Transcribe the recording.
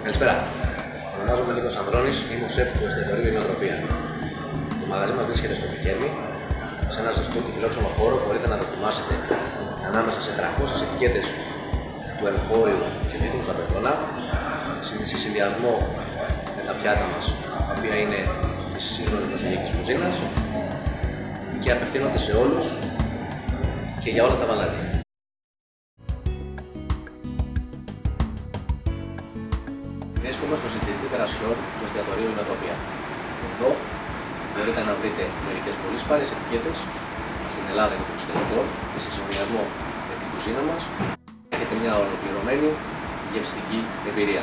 Καλησπέρα. Ονομάζομαι Νίκος Ανδρώνης, είμαι ο σεφ του εστιατορίου Νοοτροπία. Το μαγαζί μας βρίσκεται στο Πικέρμι, σε ένα ζεστό και φιλόξενο χώρο που μπορείτε να δοκιμάσετε ανάμεσα σε 300 ετικέτες του εγχώριου και διεθνούς απευθόνα, σε συνδυασμό με τα πιάτα μας, τα οποία είναι της σύγχρονης μεσογειακής κουζίνας και απευθύνονται σε όλους και για όλα τα βαλάδια. Βρίσκομαι στο συντηρητή τερασιών του εστιατορίου Νοοτροπία. Εδώ μπορείτε να βρείτε μερικές πολύ σπάνιες ετικέτες στην Ελλάδα και το εξωτερικό και σε συνδυασμό με την κουζίνα μας. Έχετε μια ολοκληρωμένη γευστική εμπειρία.